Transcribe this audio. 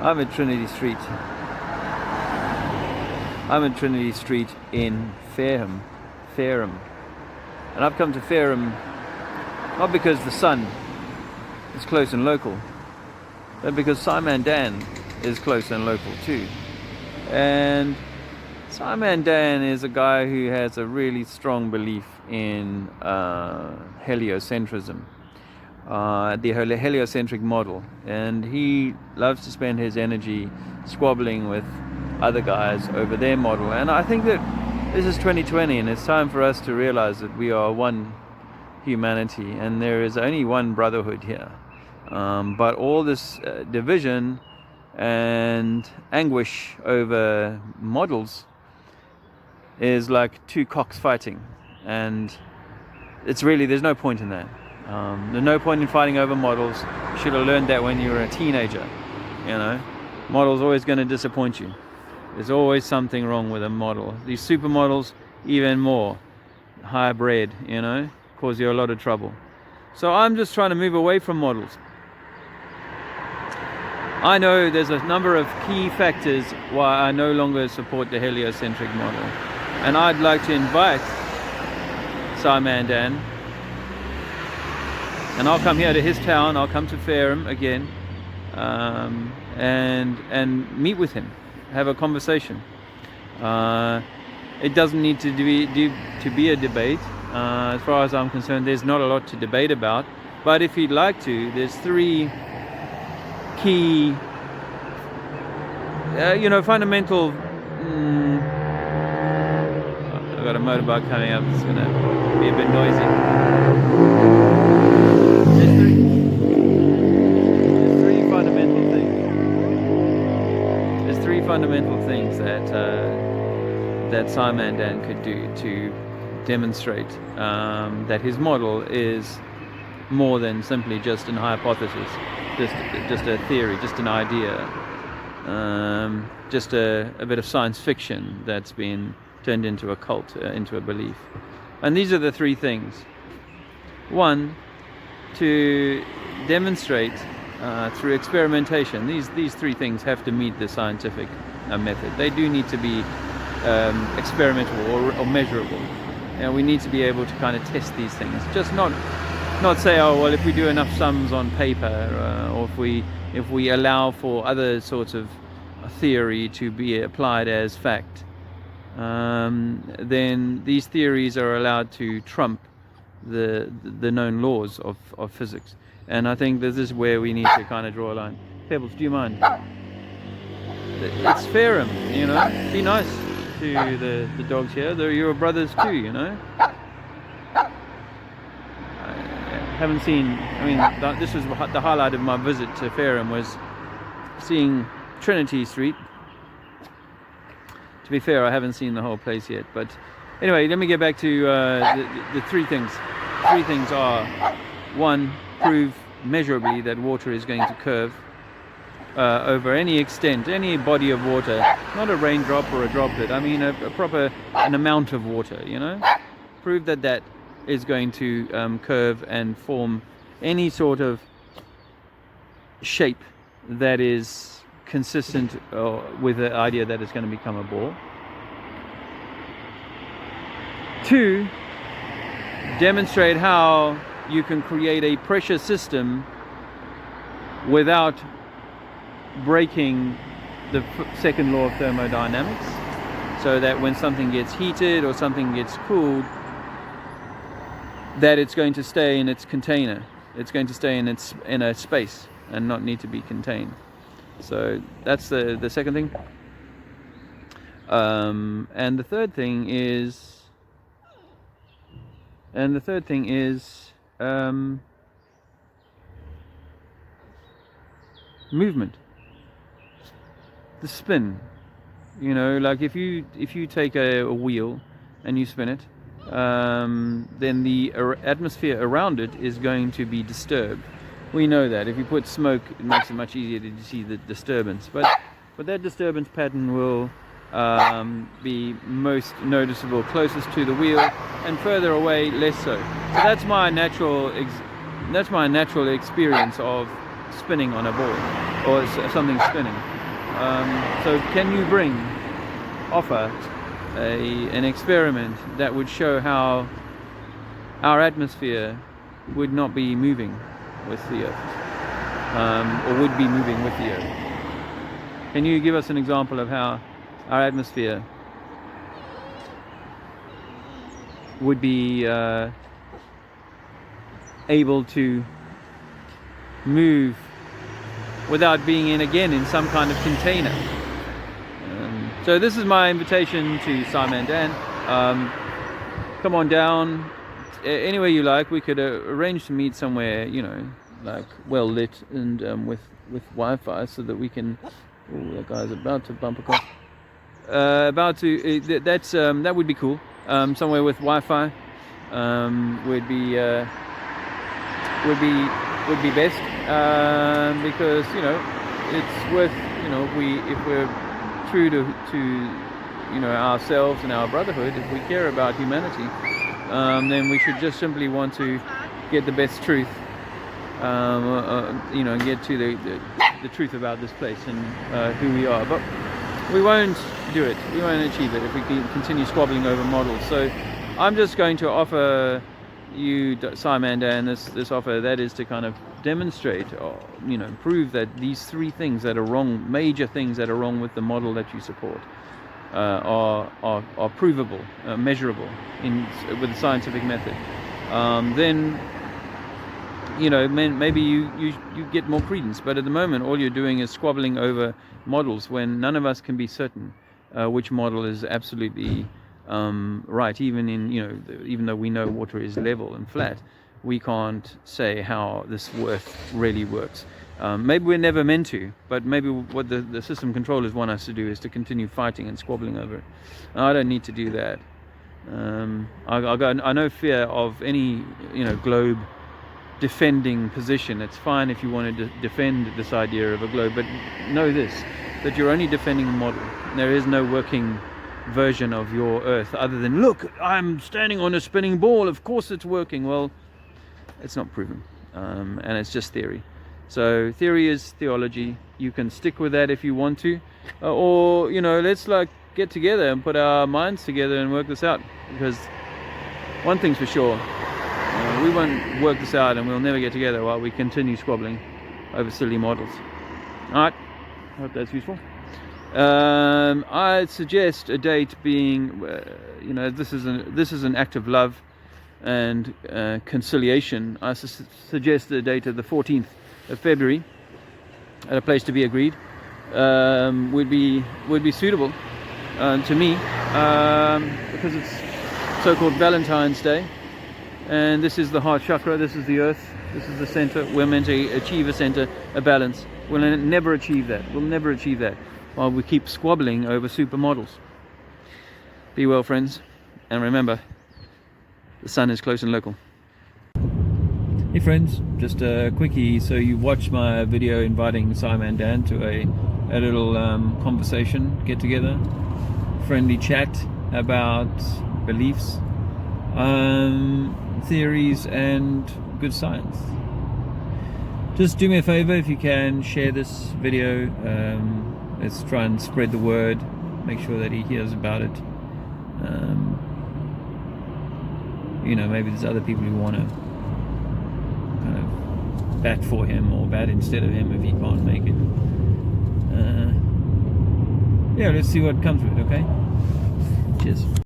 I'm at Trinity Street. I'm at Trinity Street in Fareham. And I've come to Fareham not because the sun is close and local, but because SCI-MAN Dan is close and local too. And SCI-MAN Dan is a guy who has a really strong belief in heliocentrism. The heliocentric model, and he loves to spend his energy squabbling with other guys over their model. And I think that this is 2020 and it's time for us to realize that we are one humanity and there is only one brotherhood here, but all this division and anguish over models is like two cocks fighting, and it's really, there's no point in that. There's no point in fighting over models. You should have learned that when you were a teenager. You know, models always going to disappoint you. There's always something wrong with a model. These supermodels, even more high-bred, you know, cause you a lot of trouble. So I'm just trying to move away from models. I know there's a number of key factors why I no longer support the heliocentric model, and I'd like to invite SCI-MAN Dan. And I'll come here to his town, I'll come to Fareham again, and meet with him, have a conversation. It doesn't need to be a debate. As far as I'm concerned, there's not a lot to debate about. But if he'd like to, there's three key, fundamental... I've got a motorbike coming up, it's going to be a bit noisy. There's three fundamental things that SCI-MAN Dan could do to demonstrate that his model is more than simply just an hypothesis, just a theory, just an idea, just a bit of science fiction that's been turned into a cult, into a belief. And these are the three things. One, to demonstrate through experimentation. These three things have to meet the scientific method. They do need to be experimentable or measurable. And we need to be able to kind of test these things. Just not say, oh well, if we do enough sums on paper, or if we allow for other sorts of theory to be applied as fact, then these theories are allowed to trump the known laws of physics. And I think this is where we need to kind of draw a line. Pebbles, do you mind? It's Fareham, you know. Be nice to the dogs here. They're your brothers too, you know. I haven't seen, this was the highlight of my visit to Fareham, was seeing Trinity Street. To be fair, I haven't seen the whole place yet, but anyway, let me get back to the three things. Three things are: one, prove measurably that water is going to curve over any extent, any body of water, not a raindrop or a droplet, an amount of water, you know. Prove that is going to curve and form any sort of shape that is consistent with the idea that it's going to become a ball. Two, demonstrate how you can create a pressure system without breaking the second law of thermodynamics, so that when something gets heated or something gets cooled, that it's going to stay in its container. It's going to stay in a space and not need to be contained. So that's the second thing. And the third thing is movement, the spin. You know, like if you take a wheel and you spin it, then the atmosphere around it is going to be disturbed. We know that. If you put smoke, it makes it much easier to see the disturbance. But that disturbance pattern will be most noticeable closest to the wheel, and further away less so. So that's my natural experience of spinning on a ball, or something spinning. So can you offer an experiment that would show how our atmosphere would not be moving with the Earth, or would be moving with the Earth? Can you give us an example of how our atmosphere would be able to move without being in some kind of container? So this is my invitation to SCI-MAN Dan. Come on down anywhere you like. We could arrange to meet somewhere, you know, like well lit and with Wi-Fi, so that we can. Oh, that guy's about to bump across. That would be cool. Somewhere with Wi-Fi would be best, because, you know, it's worth, you know, if we're true to you know, ourselves and our brotherhood, if we care about humanity, then we should just simply want to get the best truth, you know, get to the truth about this place and who we are. But we won't do it, we won't achieve it if we continue squabbling over models. So I'm just going to offer you, SCI-MAN Dan, this offer that is to kind of demonstrate, or, you know, prove that these three things that are wrong, major things that are wrong with the model that you support, are provable, measurable with the scientific method. Then, you know, maybe you get more credence. But at the moment, all you're doing is squabbling over models when none of us can be certain which model is absolutely right. Even though we know water is level and flat, we can't say how this really works. Maybe we're never meant to, but maybe what the system controllers want us to do is to continue fighting and squabbling over it. I don't need to do that. I know fear of any, you know, globe defending position. It's fine if you want to defend this idea of a globe, but know this, that you're only defending a model. There is no working version of your Earth other than, look, I'm standing on a spinning ball, of course it's working. Well, it's not proven, and it's just theory. So theory is theology. You can stick with that if you want to, or, you know, let's like get together and put our minds together and work this out, because one thing's for sure, we won't work this out, and we'll never get together while we continue squabbling over silly models. Alright, hope that's useful. I'd suggest a date being, you know, this is an act of love and conciliation. I suggest the date of the 14th of February at a place to be agreed would be suitable to me, because it's so-called Valentine's Day, and this is the heart chakra, this is the earth, this is the center. We're meant to achieve a center, a balance. We'll never achieve that. We'll never achieve that while we keep squabbling over supermodels. Be well, friends, and remember, the sun is close and local. Hey friends, just a quickie. So you watched my video inviting SCI-MAN Dan to a little conversation, get together, friendly chat about beliefs, theories and good science. Just do me a favor, if you can, share this video. Let's try and spread the word, make sure that he hears about it. You know, maybe there's other people who want to kind of bat for him or bat instead of him if he can't make it. Yeah, let's see what comes of it, okay? Cheers.